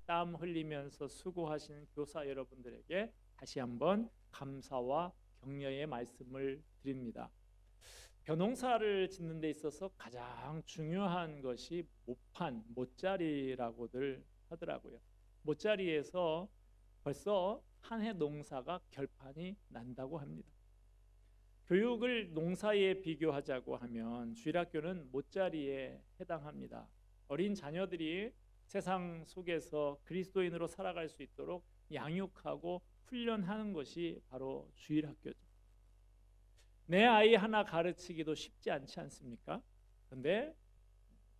땀 흘리면서 수고하시는 교사 여러분들에게 다시 한번 감사와 격려의 말씀을 드립니다. 벼농사를 짓는 데 있어서 가장 중요한 것이 모판, 모짜리라고들 하더라고요. 모짜리에서 벌써 한 해 농사가 결판이 난다고 합니다. 교육을 농사에 비교하자고 하면 주일학교는 모짜리에 해당합니다. 어린 자녀들이 세상 속에서 그리스도인으로 살아갈 수 있도록 양육하고 훈련하는 것이 바로 주일학교죠. 내 아이 하나 가르치기도 쉽지 않지 않습니까? 그런데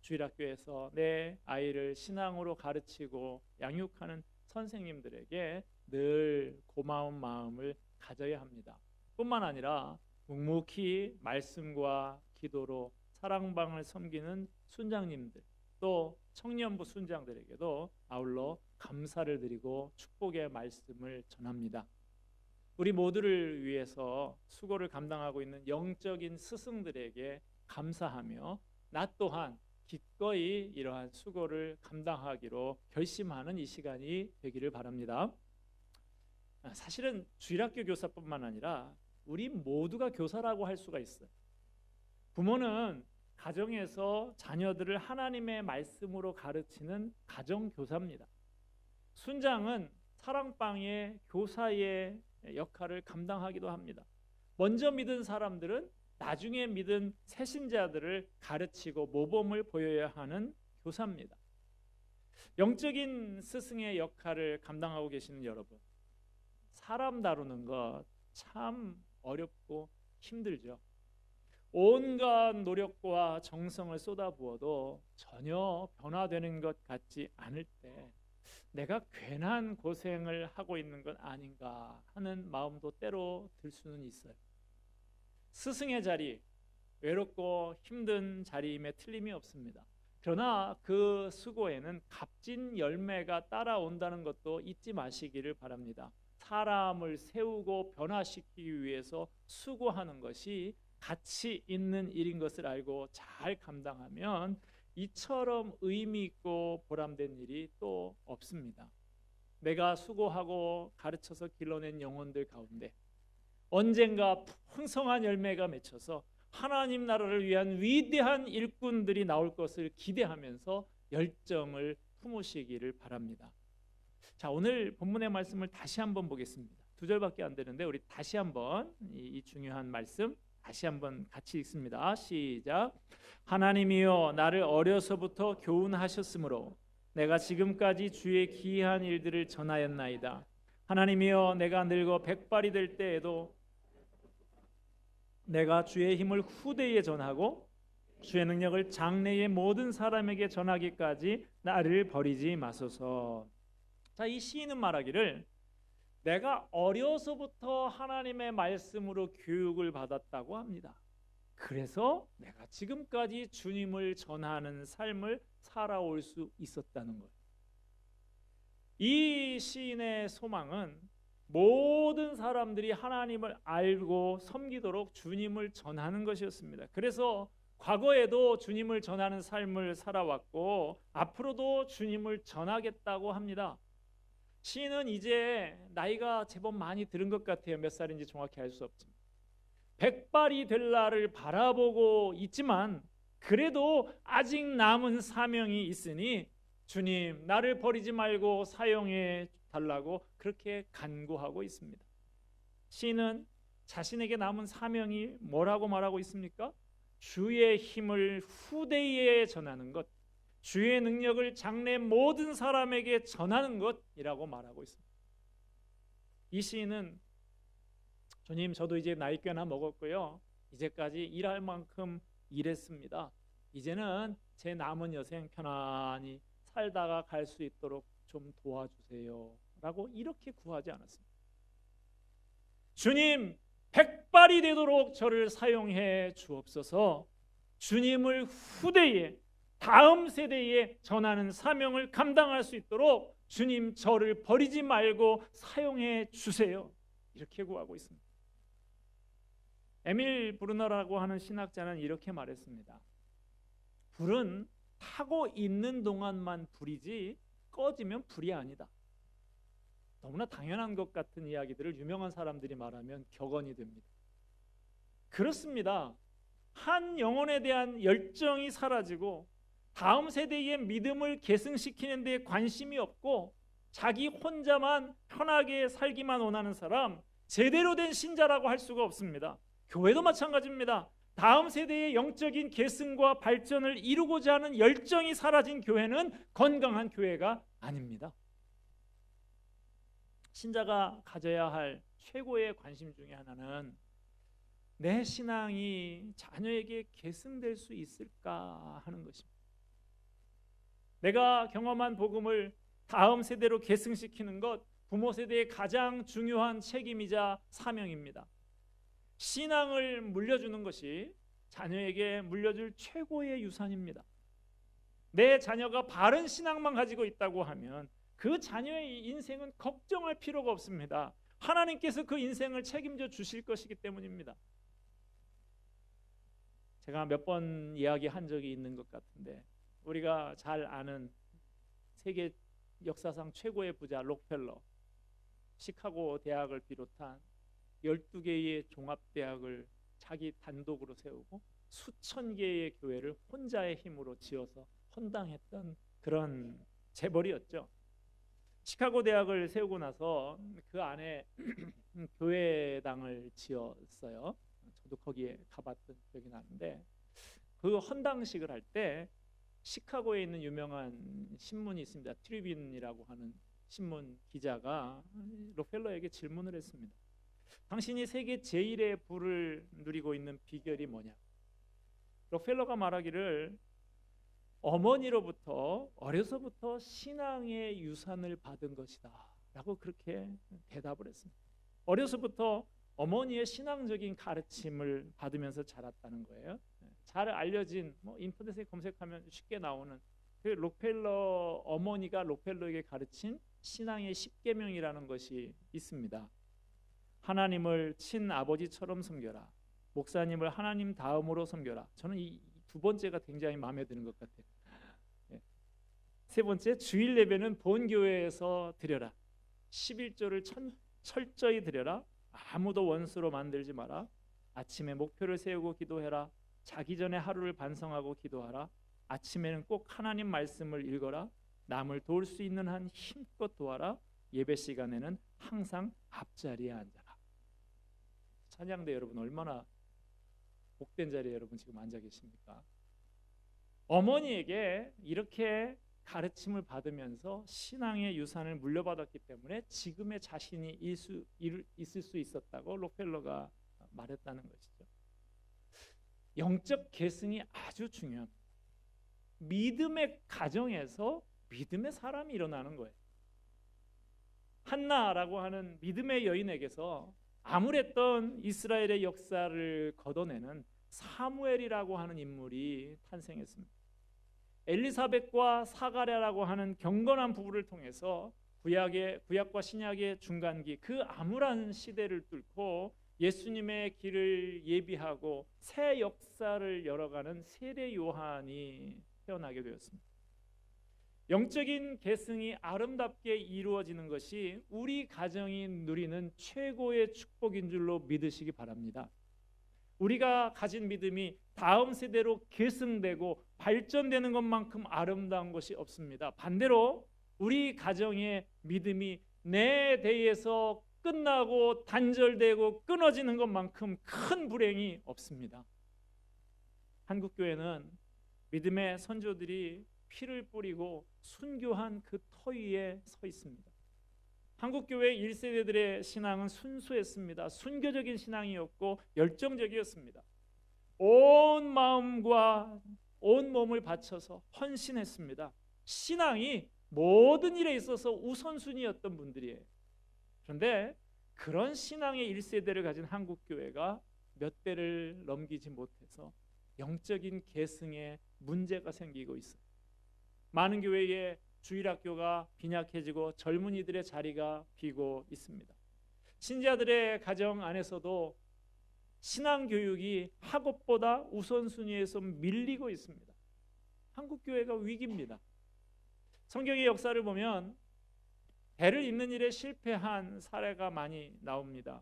주일학교에서 내 아이를 신앙으로 가르치고 양육하는 선생님들에게 늘 고마운 마음을 가져야 합니다. 뿐만 아니라 묵묵히 말씀과 기도로 사랑방을 섬기는 순장님들, 또 청년부 순장들에게도 아울러 감사를 드리고 축복의 말씀을 전합니다. 우리 모두를 위해서 수고를 감당하고 있는 영적인 스승들에게 감사하며 나 또한 기꺼이 이러한 수고를 감당하기로 결심하는 이 시간이 되기를 바랍니다. 사실은 주일학교 교사뿐만 아니라 우리 모두가 교사라고 할 수가 있어요. 부모는 가정에서 자녀들을 하나님의 말씀으로 가르치는 가정교사입니다. 순장은 사랑방의 교사의 역할을 감당하기도 합니다. 먼저 믿은 사람들은 나중에 믿은 새신자들을 가르치고 모범을 보여야 하는 교사입니다. 영적인 스승의 역할을 감당하고 계시는 여러분, 사람 다루는 것 참 어렵고 힘들죠. 온갖 노력과 정성을 쏟아부어도 전혀 변화되는 것 같지 않을 때 내가 괜한 고생을 하고 있는 건 아닌가 하는 마음도 때로 들 수는 있어요. 스승의 자리, 외롭고 힘든 자리임에 틀림이 없습니다. 그러나 그 수고에는 값진 열매가 따라온다는 것도 잊지 마시기를 바랍니다. 사람을 세우고 변화시키기 위해서 수고하는 것이 가치 있는 일인 것을 알고 잘 감당하면 이처럼 의미 있고 보람된 일이 또 없습니다. 내가 수고하고 가르쳐서 길러낸 영혼들 가운데 언젠가 풍성한 열매가 맺혀서 하나님 나라를 위한 위대한 일꾼들이 나올 것을 기대하면서 열정을 품으시기를 바랍니다. 자, 오늘 본문의 말씀을 다시 한번 보겠습니다. 2절밖에 안 되는데 우리 다시 한번 이 중요한 말씀 다시 한번 같이 읽습니다. 시작. 하나님이여 나를 어려서부터 교훈하셨으므로 내가 지금까지 주의 기이한 일들을 전하였나이다. 하나님이여 내가 늙어 백발이 될 때에도 내가 주의 힘을 후대에 전하고 주의 능력을 장래의 모든 사람에게 전하기까지 나를 버리지 마소서. 자, 이 시인은 말하기를 내가 어려서부터 하나님의 말씀으로 교육을 받았다고 합니다. 그래서 내가 지금까지 주님을 전하는 삶을 살아올 수 있었다는 거예요. 이 시인의 소망은 모든 사람들이 하나님을 알고 섬기도록 주님을 전하는 것이었습니다. 그래서 과거에도 주님을 전하는 삶을 살아왔고 앞으로도 주님을 전하겠다고 합니다. 시인은 이제 나이가 제법 많이 들은 것 같아요. 몇 살인지 정확히 알 수 없지만 백발이 될 날을 바라보고 있지만 그래도 아직 남은 사명이 있으니 주님 나를 버리지 말고 사용해 달라고 그렇게 간구하고 있습니다. 시인은 자신에게 남은 사명이 뭐라고 말하고 있습니까? 주의 힘을 후대에 전하는 것, 주의 능력을 장래 모든 사람에게 전하는 것이라고 말하고 있습니다. 이 시인은 주님 저도 이제 나이 꽤나 먹었고요. 이제까지 일할 만큼 일했습니다. 이제는 제 남은 여생 편안히 살다가 갈 수 있도록 좀 도와주세요 라고 이렇게 구하지 않았습니다. 주님 백발이 되도록 저를 사용해 주옵소서. 주님을 후대에 다음 세대에 전하는 사명을 감당할 수 있도록 주님 저를 버리지 말고 사용해 주세요. 이렇게 구하고 있습니다. 에밀 브루너라고 하는 신학자는 이렇게 말했습니다. 불은 타고 있는 동안만 불이지 꺼지면 불이 아니다. 너무나 당연한 것 같은 이야기들을 유명한 사람들이 말하면 격언이 됩니다. 그렇습니다. 한 영혼에 대한 열정이 사라지고 다음 세대의 믿음을 계승시키는 데 관심이 없고 자기 혼자만 편하게 살기만 원하는 사람, 제대로 된 신자라고 할 수가 없습니다. 교회도 마찬가지입니다. 다음 세대의 영적인 계승과 발전을 이루고자 하는 열정이 사라진 교회는 건강한 교회가 아닙니다. 신자가 가져야 할 최고의 관심 중에 하나는 내 신앙이 자녀에게 계승될 수 있을까 하는 것입니다. 내가 경험한 복음을 다음 세대로 계승시키는 것, 부모 세대의 가장 중요한 책임이자 사명입니다. 신앙을 물려주는 것이 자녀에게 물려줄 최고의 유산입니다. 내 자녀가 바른 신앙만 가지고 있다고 하면 그 자녀의 인생은 걱정할 필요가 없습니다. 하나님께서 그 인생을 책임져 주실 것이기 때문입니다. 제가 몇 번 이야기한 적이 있는 것 같은데, 우리가 잘 아는 세계 역사상 최고의 부자 록펠러, 시카고 대학을 비롯한 12개의 종합대학을 자기 단독으로 세우고 수천 개의 교회를 혼자의 힘으로 지어서 헌당했던 그런 재벌이었죠. 시카고 대학을 세우고 나서 그 안에 교회당을 지었어요. 저도 거기에 가봤던 기억이 나는데, 그 헌당식을 할 때 시카고에 있는 유명한 신문이 있습니다. 트리뷴이라고 하는 신문 기자가 록펠러에게 질문을 했습니다. 당신이 세계 제1의 부를 누리고 있는 비결이 뭐냐? 록펠러가 말하기를 어머니로부터 어려서부터 신앙의 유산을 받은 것이다 라고 그렇게 대답을 했습니다. 어려서부터 어머니의 신앙적인 가르침을 받으면서 자랐다는 거예요. 잘 알려진, 인터넷에 검색하면 쉽게 나오는 그 록펠러 어머니가 록펠러에게 가르친 신앙의 10계명이라는 것이 있습니다. 하나님을 친아버지처럼 섬겨라. 목사님을 하나님 다음으로 섬겨라. 저는 이 두 번째가 굉장히 마음에 드는 것 같아요. 세 번째, 주일 예배는 본교회에서 드려라. 11조를 철저히 드려라. 아무도 원수로 만들지 마라. 아침에 목표를 세우고 기도해라. 자기 전에 하루를 반성하고 기도하라. 아침에는 꼭 하나님 말씀을 읽어라. 남을 도울 수 있는 한 힘껏 도와라. 예배 시간에는 항상 앞자리에 앉아라. 찬양대 여러분, 얼마나 복된 자리에 여러분 지금 앉아 계십니까? 어머니에게 이렇게 가르침을 받으면서 신앙의 유산을 물려받았기 때문에 지금의 자신이 있을 수 있었다고 록펠러가 말했다는 것이죠. 영적 계승이 아주 중요합니다. 믿음의 가정에서 믿음의 사람이 일어나는 거예요. 한나라고 하는 믿음의 여인에게서 암울했던 이스라엘의 역사를 걷어내는 사무엘이라고 하는 인물이 탄생했습니다. 엘리사벳과 사가랴라고 하는 경건한 부부를 통해서 구약과 신약의 중간기, 그 암울한 시대를 뚫고 예수님의 길을 예비하고 새 역사를 열어가는 세례 요한이 태어나게 되었습니다. 영적인 계승이 아름답게 이루어지는 것이 우리 가정이 누리는 최고의 축복인 줄로 믿으시기 바랍니다. 우리가 가진 믿음이 다음 세대로 계승되고 발전되는 것만큼 아름다운 것이 없습니다. 반대로 우리 가정의 믿음이 내 대에서 끝나고 단절되고 끊어지는 것만큼 큰 불행이 없습니다. 한국교회는 믿음의 선조들이 피를 뿌리고 순교한 그 터 위에 서 있습니다. 한국교회 1세대들의 신앙은 순수했습니다. 순교적인 신앙이었고 열정적이었습니다. 온 마음과 온 몸을 바쳐서 헌신했습니다. 신앙이 모든 일에 있어서 우선순위였던 분들이에요. 그런데 그런 신앙의 1세대를 가진 한국교회가 몇 대를 넘기지 못해서 영적인 계승에 문제가 생기고 있어요. 많은 교회에 주일학교가 빈약해지고 젊은이들의 자리가 비고 있습니다. 신자들의 가정 안에서도 신앙교육이 학업보다 우선순위에서 밀리고 있습니다. 한국교회가 위기입니다. 성경의 역사를 보면 대를 잇는 일에 실패한 사례가 많이 나옵니다.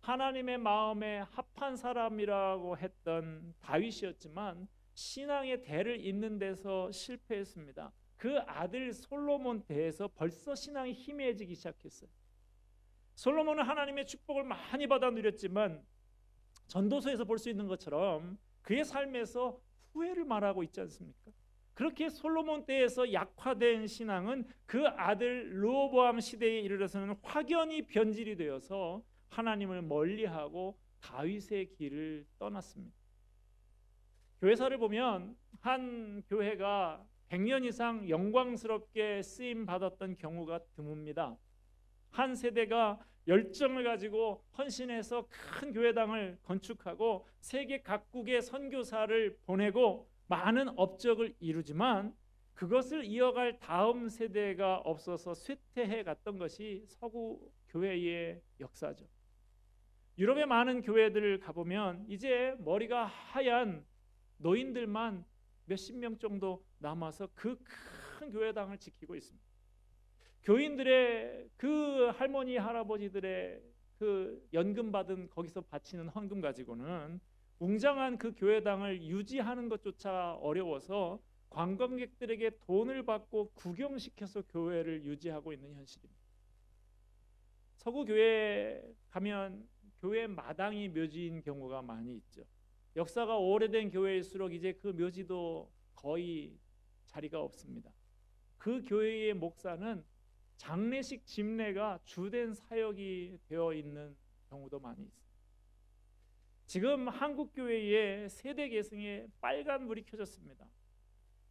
하나님의 마음에 합한 사람이라고 했던 다윗이었지만 신앙의 대를 잇는 데서 실패했습니다. 그 아들 솔로몬 때에서 벌써 신앙이 희미해지기 시작했어요. 솔로몬은 하나님의 축복을 많이 받아 누렸지만 전도서에서 볼 수 있는 것처럼 그의 삶에서 후회를 말하고 있지 않습니까? 그렇게 솔로몬 때에서 약화된 신앙은 그 아들 르호보암 시대에 이르러서는 확연히 변질이 되어서 하나님을 멀리하고 다윗의 길을 떠났습니다. 교회사를 보면 한 교회가 100년 이상 영광스럽게 쓰임 받았던 경우가 드뭅니다. 한 세대가 열정을 가지고 헌신해서 큰 교회당을 건축하고 세계 각국의 선교사를 보내고 많은 업적을 이루지만 그것을 이어갈 다음 세대가 없어서 쇠퇴해 갔던 것이 서구 교회의 역사죠. 유럽의 많은 교회들을 가보면 이제 머리가 하얀 노인들만 몇십 명 정도 남아서 그 큰 교회당을 지키고 있습니다. 교인들의 그 할머니 할아버지들의 그 연금 받은 거기서 바치는 헌금 가지고는 웅장한 그 교회당을 유지하는 것조차 어려워서 관광객들에게 돈을 받고 구경시켜서 교회를 유지하고 있는 현실입니다. 서구 교회에 가면 교회 마당이 묘지인 경우가 많이 있죠. 역사가 오래된 교회일수록 이제 그 묘지도 거의 자리가 없습니다. 그 교회의 목사는 장례식 집례가 주된 사역이 되어 있는 경우도 많이 있습니다. 지금 한국 교회의 세대 계승에 빨간 불이 켜졌습니다.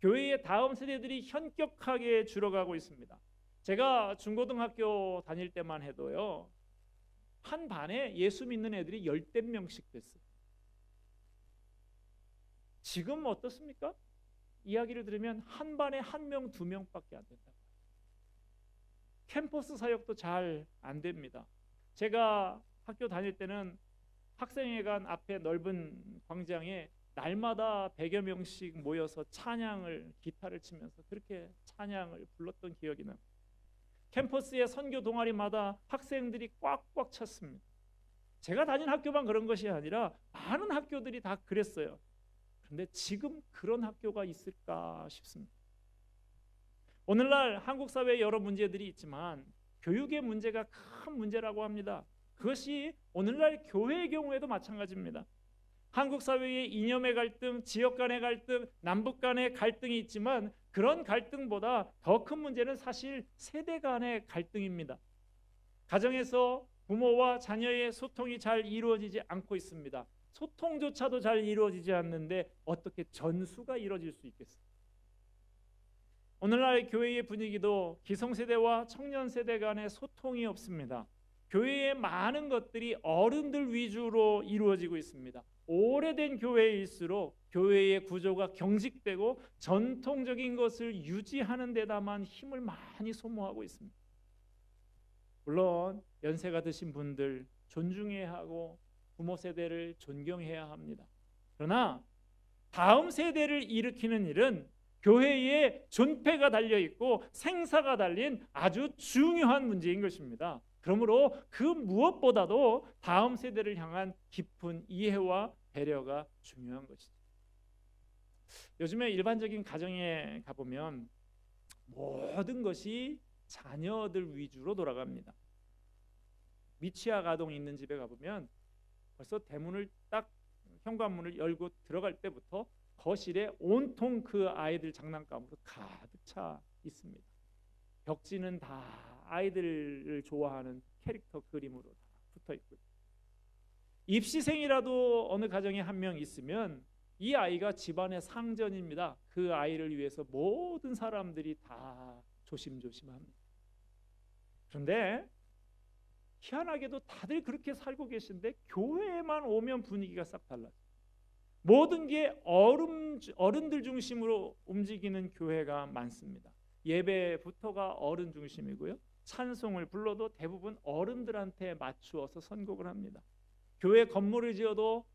교회의 다음 세대들이 현격하게 줄어가고 있습니다. 제가 중고등학교 다닐 때만 해도요, 한 반에 예수 믿는 애들이 10명씩 됐어요. 지금 어떻습니까? 이야기를 들으면 한 반에 1명, 2명밖에 안 된다. 캠퍼스 사역도 잘 안 됩니다. 제가 학교 다닐 때는 학생회관 앞에 넓은 광장에 날마다 100여 명씩 모여서 찬양을 기타를 치면서 그렇게 찬양을 불렀던 기억이 납니다. 캠퍼스의 선교 동아리마다 학생들이 꽉꽉 찼습니다. 제가 다닌 학교만 그런 것이 아니라 많은 학교들이 다 그랬어요. 그런데 지금 그런 학교가 있을까 싶습니다. 오늘날 한국 사회에 여러 문제들이 있지만 교육의 문제가 큰 문제라고 합니다. 그것이 오늘날 교회의 경우에도 마찬가지입니다. 한국 사회의 이념의 갈등, 지역 간의 갈등, 남북 간의 갈등이 있지만 그런 갈등보다 더 큰 문제는 사실 세대 간의 갈등입니다. 가정에서 부모와 자녀의 소통이 잘 이루어지지 않고 있습니다. 소통조차도 잘 이루어지지 않는데 어떻게 전수가 이루어질 수 있겠어요? 오늘날 교회의 분위기도 기성세대와 청년세대 간의 소통이 없습니다. 교회의 많은 것들이 어른들 위주로 이루어지고 있습니다. 오래된 교회일수록 교회의 구조가 경직되고 전통적인 것을 유지하는 데다만 힘을 많이 소모하고 있습니다. 물론 연세가 드신 분들 존중해야 하고 부모 세대를 존경해야 합니다. 그러나 다음 세대를 일으키는 일은 교회에 존폐가 달려있고 생사가 달린 아주 중요한 문제인 것입니다. 그러므로 그 무엇보다도 다음 세대를 향한 깊은 이해와 배려가 중요한 것이죠. 요즘에 일반적인 가정에 가보면 모든 것이 자녀들 위주로 돌아갑니다. 미취학 아동이 있는 집에 가보면 벌써 대문을 딱 현관문을 열고 들어갈 때부터 거실에 온통 그 아이들 장난감으로 가득 차 있습니다. 벽지는 다 아이들을 좋아하는 캐릭터 그림으로 다 붙어 있고요. 입시생이라도 어느 가정에 한 명 있으면 이 아이가 집안의 상전입니다. 그 아이를 위해서 모든 사람들이 다 조심조심합니다. 그런데 희한하게도 다들 그렇게 살고 계신데 교회에만 오면 분위기가 싹 달라요. 모든 게 어른들 중심으로 움직이는 교회가 많습니다. 예배부터가 어른 중심이고요. 찬송을 불러도 대부분 어른들한테 맞추어서 선곡을 합니다. 교회 건물을 지어도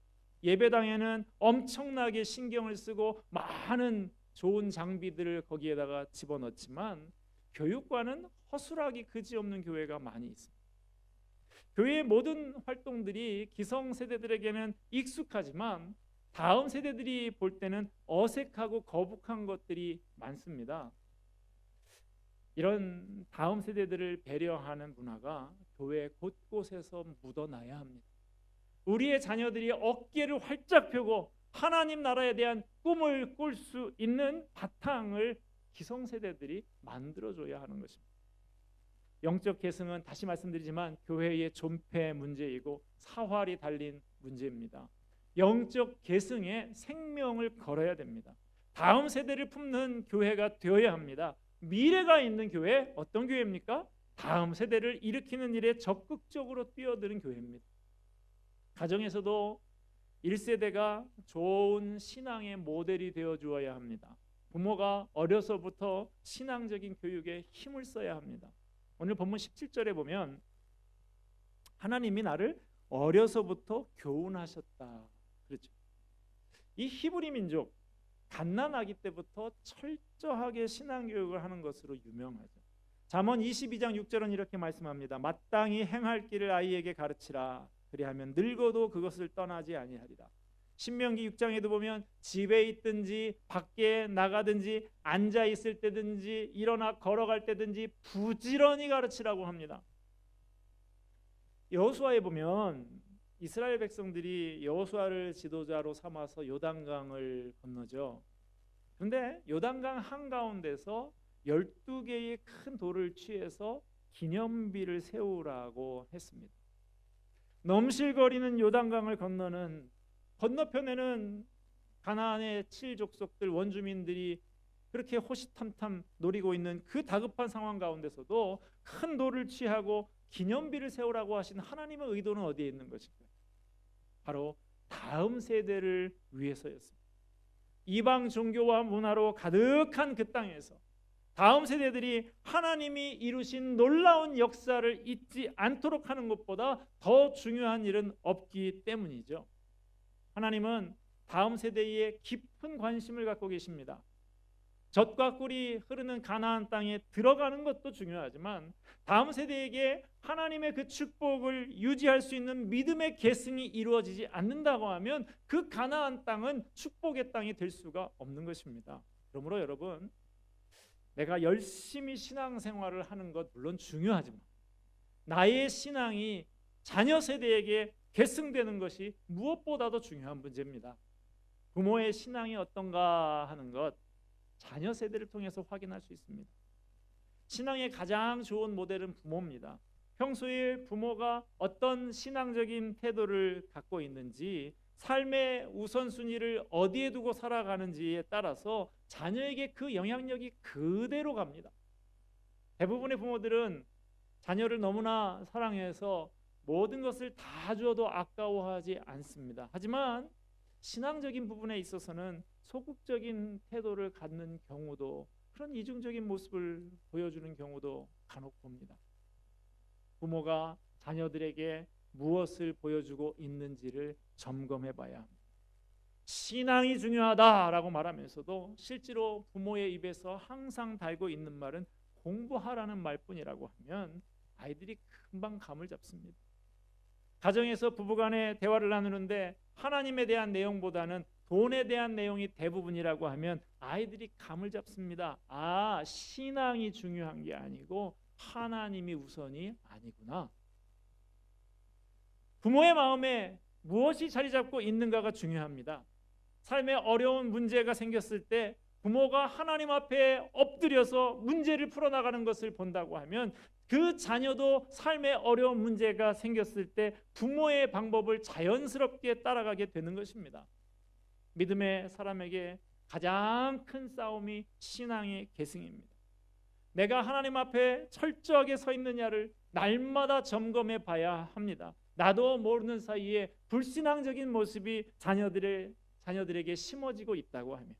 예배당에는 엄청나게 신경을 쓰고 많은 좋은 장비들을 거기에다가 집어넣지만 교육과는 허술하기 그지없는 교회가 많이 있습니다. 교회의 모든 활동들이 기성세대들에게는 익숙하지만 다음 세대들이 볼 때는 어색하고 거북한 것들이 많습니다. 이런 다음 세대들을 배려하는 문화가 교회 곳곳에서 묻어나야 합니다. 우리의 자녀들이 어깨를 활짝 펴고 하나님 나라에 대한 꿈을 꿀 수 있는 바탕을 기성세대들이 만들어줘야 하는 것입니다. 영적 계승은 다시 말씀드리지만 교회의 존폐 문제이고 사활이 달린 문제입니다. 영적 계승에 생명을 걸어야 됩니다. 다음 세대를 품는 교회가 되어야 합니다. 미래가 있는 교회, 어떤 교회입니까? 다음 세대를 일으키는 일에 적극적으로 뛰어드는 교회입니다. 가정에서도 1세대가 좋은 신앙의 모델이 되어 주어야 합니다. 부모가 어려서부터 신앙적인 교육에 힘을 써야 합니다. 오늘 본문 17절에 보면 하나님이 나를 어려서부터 교훈하셨다 그렇죠. 이 히브리 민족 갓난아기 때부터 철저하게 신앙교육을 하는 것으로 유명하죠. 잠언 22장 6절은 이렇게 말씀합니다. 마땅히 행할 길을 아이에게 가르치라. 그리하면 늙어도 그것을 떠나지 아니하리라. 신명기 6장에도 보면 집에 있든지 밖에 나가든지 앉아 있을 때든지 일어나 걸어갈 때든지 부지런히 가르치라고 합니다. 여호수아에 보면 이스라엘 백성들이 여호수아를 지도자로 삼아서 요단강을 건너죠. 그런데 요단강 한가운데서 12개의 큰 돌을 취해서 기념비를 세우라고 했습니다. 넘실거리는 요단강을 건너는 건너편에는 가나안의 7족속들 원주민들이 그렇게 호시탐탐 노리고 있는 그 다급한 상황 가운데서도 큰 돌을 취하고 기념비를 세우라고 하신 하나님의 의도는 어디에 있는 것일까요? 바로 다음 세대를 위해서였습니다. 이방 종교와 문화로 가득한 그 땅에서 다음 세대들이 하나님이 이루신 놀라운 역사를 잊지 않도록 하는 것보다 더 중요한 일은 없기 때문이죠. 하나님은 다음 세대에 깊은 관심을 갖고 계십니다. 젖과 꿀이 흐르는 가나안 땅에 들어가는 것도 중요하지만 다음 세대에게 하나님의 그 축복을 유지할 수 있는 믿음의 계승이 이루어지지 않는다고 하면 그 가나안 땅은 축복의 땅이 될 수가 없는 것입니다. 그러므로 여러분, 내가 열심히 신앙생활을 하는 것 물론 중요하지만 나의 신앙이 자녀 세대에게 계승되는 것이 무엇보다도 중요한 문제입니다. 부모의 신앙이 어떤가 하는 것 자녀 세대를 통해서 확인할 수 있습니다. 신앙의 가장 좋은 모델은 부모입니다. 평소에 부모가 어떤 신앙적인 태도를 갖고 있는지, 삶의 우선순위를 어디에 두고 살아가는지에 따라서 자녀에게 그 영향력이 그대로 갑니다. 대부분의 부모들은 자녀를 너무나 사랑해서 모든 것을 다 주어도 아까워하지 않습니다. 하지만 신앙적인 부분에 있어서는 소극적인 태도를 갖는 경우도, 그런 이중적인 모습을 보여주는 경우도 간혹 봅니다. 부모가 자녀들에게 무엇을 보여주고 있는지를 점검해 봐야 합니다. 신앙이 중요하다라고 말하면서도 실제로 부모의 입에서 항상 달고 있는 말은 공부하라는 말뿐이라고 하면 아이들이 금방 감을 잡습니다. 가정에서 부부간에 대화를 나누는데 하나님에 대한 내용보다는 돈에 대한 내용이 대부분이라고 하면 아이들이 감을 잡습니다. 아, 신앙이 중요한 게 아니고 하나님이 우선이 아니구나. 부모의 마음에 무엇이 자리 잡고 있는가가 중요합니다. 삶에 어려운 문제가 생겼을 때 부모가 하나님 앞에 엎드려서 문제를 풀어나가는 것을 본다고 하면 그 자녀도 삶에 어려운 문제가 생겼을 때 부모의 방법을 자연스럽게 따라가게 되는 것입니다. 믿음의 사람에게 가장 큰 싸움이 신앙의 계승입니다. 내가 하나님 앞에 철저하게 서 있느냐를 날마다 점검해 봐야 합니다. 나도 모르는 사이에 불신앙적인 모습이 자녀들에게 심어지고 있다고 하면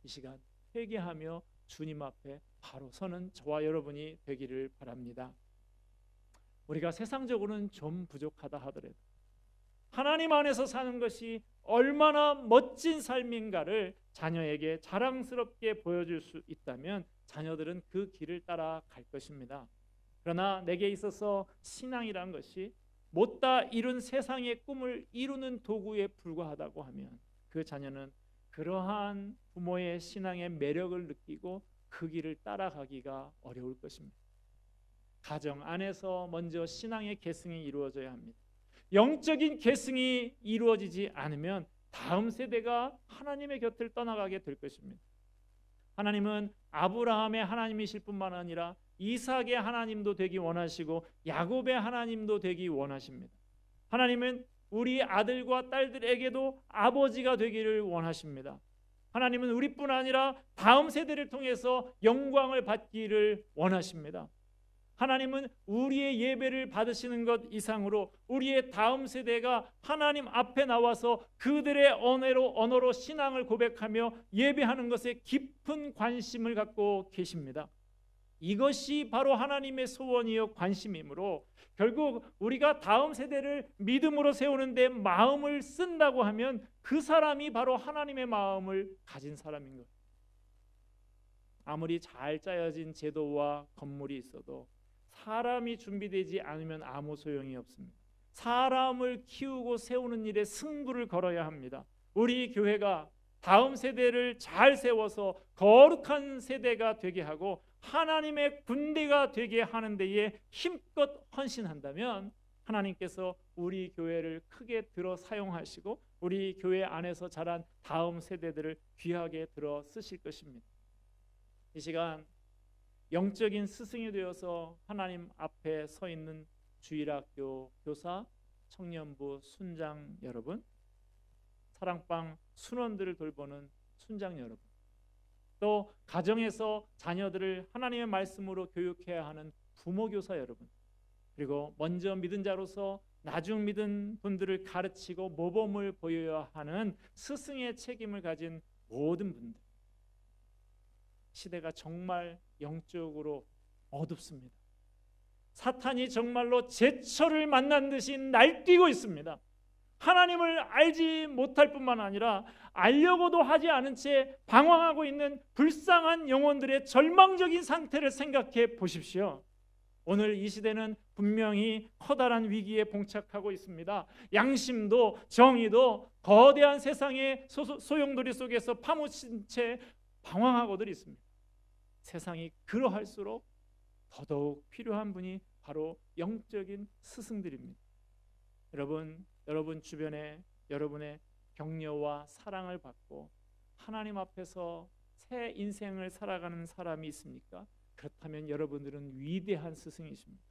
이 시간 회개하며 주님 앞에 바로 서는 저와 여러분이 되기를 바랍니다. 우리가 세상적으로는 좀 부족하다 하더라도 하나님 안에서 사는 것이 얼마나 멋진 삶인가를 자녀에게 자랑스럽게 보여줄 수 있다면 자녀들은 그 길을 따라갈 것입니다. 그러나 내게 있어서 신앙이란 것이 못다 이룬 세상의 꿈을 이루는 도구에 불과하다고 하면 그 자녀는 그러한 부모의 신앙의 매력을 느끼고 그 길을 따라가기가 어려울 것입니다. 가정 안에서 먼저 신앙의 계승이 이루어져야 합니다. 영적인 계승이 이루어지지 않으면 다음 세대가 하나님의 곁을 떠나가게 될 것입니다. 하나님은 아브라함의 하나님이실 뿐만 아니라 이삭의 하나님도 되기 원하시고 야곱의 하나님도 되기 원하십니다. 하나님은 우리 아들과 딸들에게도 아버지가 되기를 원하십니다. 하나님은 우리뿐 아니라 다음 세대를 통해서 영광을 받기를 원하십니다. 하나님은 우리의 예배를 받으시는 것 이상으로 우리의 다음 세대가 하나님 앞에 나와서 그들의 언어로 신앙을 고백하며 예배하는 것에 깊은 관심을 갖고 계십니다. 이것이 바로 하나님의 소원이요 관심이므로 결국 우리가 다음 세대를 믿음으로 세우는 데 마음을 쓴다고 하면 그 사람이 바로 하나님의 마음을 가진 사람인 거예요. 아무리 잘 짜여진 제도와 건물이 있어도 사람이 준비되지 않으면 아무 소용이 없습니다. 사람을 키우고 세우는 일에 승부를 걸어야 합니다. 우리 교회가 다음 세대를 잘 세워서 거룩한 세대가 되게 하고 하나님의 군대가 되게 하는 데에 힘껏 헌신한다면 하나님께서 우리 교회를 크게 들어 사용하시고 우리 교회 안에서 자란 다음 세대들을 귀하게 들어 쓰실 것입니다. 이 시간 영적인 스승이 되어서 하나님 앞에 서 있는 주일학교 교사, 청년부 순장 여러분, 사랑방 순원들을 돌보는 순장 여러분, 또 가정에서 자녀들을 하나님의 말씀으로 교육해야 하는 부모 교사 여러분, 그리고 먼저 믿은 자로서 나중 믿은 분들을 가르치고 모범을 보여야 하는 스승의 책임을 가진 모든 분들, 시대가 정말 영적으로 어둡습니다. 사탄이 정말로 제철을 만난 듯이 날뛰고 있습니다. 하나님을 알지 못할 뿐만 아니라 알려고도 하지 않은 채 방황하고 있는 불쌍한 영혼들의 절망적인 상태를 생각해 보십시오. 오늘 이 시대는 분명히 커다란 위기에 봉착하고 있습니다. 양심도 정의도 거대한 세상의 소용돌이 속에서 파묻힌 채 방황하고들 있습니다. 세상이 그러할수록 더더욱 필요한 분이 바로 영적인 스승들입니다. 여러분 주변에 여러분의 격려와 사랑을 받고 하나님 앞에서 새 인생을 살아가는 사람이 있습니까? 그렇다면 여러분들은 위대한 스승이십니다.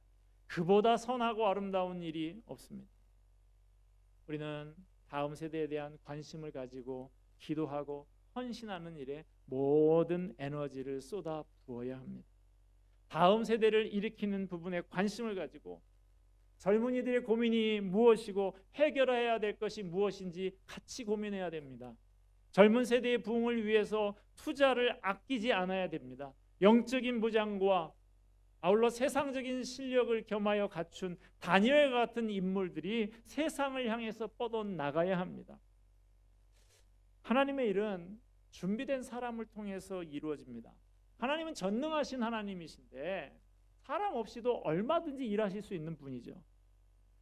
그보다 선하고 아름다운 일이 없습니다. 우리는 다음 세대에 대한 관심을 가지고 기도하고 헌신하는 일에 모든 에너지를 쏟아 부어야 합니다. 다음 세대를 일으키는 부분에 관심을 가지고 젊은이들의 고민이 무엇이고 해결해야 될 것이 무엇인지 같이 고민해야 됩니다. 젊은 세대의 부흥을 위해서 투자를 아끼지 않아야 됩니다. 영적인 무장과 아울러 세상적인 실력을 겸하여 갖춘 다니엘과 같은 인물들이 세상을 향해서 뻗어나가야 합니다. 하나님의 일은 준비된 사람을 통해서 이루어집니다. 하나님은 전능하신 하나님이신데 사람 없이도 얼마든지 일하실 수 있는 분이죠.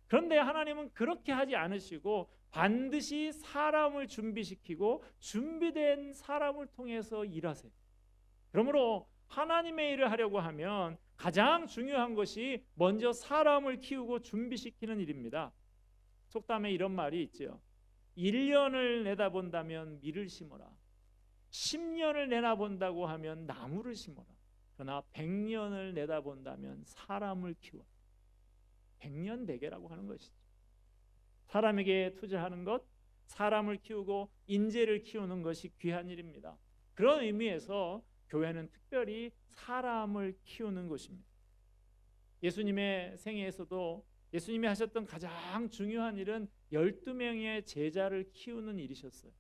그런데 하나님은 그렇게 하지 않으시고 반드시 사람을 준비시키고 준비된 사람을 통해서 일하세요. 그러므로 하나님의 일을 하려고 하면 가장 중요한 것이 먼저 사람을 키우고 준비시키는 일입니다. 속담에 이런 말이 있죠. 1년을 내다본다면 밀을 심어라. 10년을 내다본다고 하면 나무를 심어라. 그러나 100년을 내다본다면 사람을 키워라. 100년 대계라고 하는 것이죠. 사람에게 투자하는 것, 사람을 키우고 인재를 키우는 것이 귀한 일입니다. 그런 의미에서 교회는 특별히 사람을 키우는 곳입니다. 예수님의 생애에서도 예수님이 하셨던 가장 중요한 일은 12명의 제자를 키우는 일이셨어요.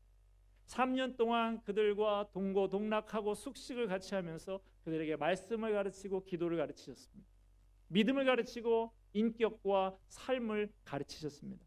3년 동안 그들과 동고동락하고 숙식을 같이 하면서 그들에게 말씀을 가르치고 기도를 가르치셨습니다. 믿음을 가르치고 인격과 삶을 가르치셨습니다.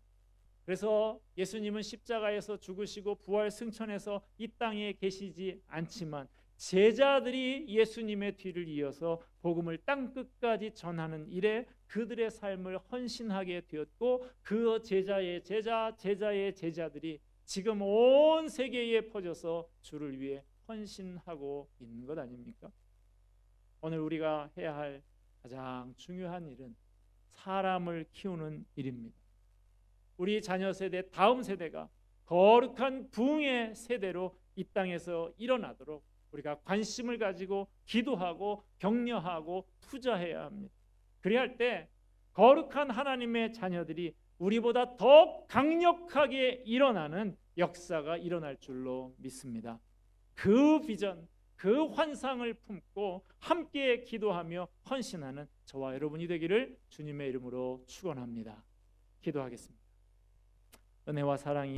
그래서 예수님은 십자가에서 죽으시고 부활 승천해서 이 땅에 계시지 않지만 제자들이 예수님의 뒤를 이어서 복음을 땅 끝까지 전하는 일에 그들의 삶을 헌신하게 되었고 그 제자의 제자, 제자의 제자들이 지금 온 세계에 퍼져서 주를 위해 헌신하고 있는 것 아닙니까? 오늘 우리가 해야 할 가장 중요한 일은 사람을 키우는 일입니다. 우리 자녀 세대, 다음 세대가 거룩한 부흥의 세대로 이 땅에서 일어나도록 우리가 관심을 가지고 기도하고 격려하고 투자해야 합니다. 그래야 할 때 거룩한 하나님의 자녀들이 우리보다 더 강력하게 일어나는 역사가 일어날 줄로 믿습니다. 그 비전, 그 환상을 품고 함께 기도하며 헌신하는 저와 여러분이 되기를 주님의 이름으로 축원합니다. 기도하겠습니다. 은혜와 사랑이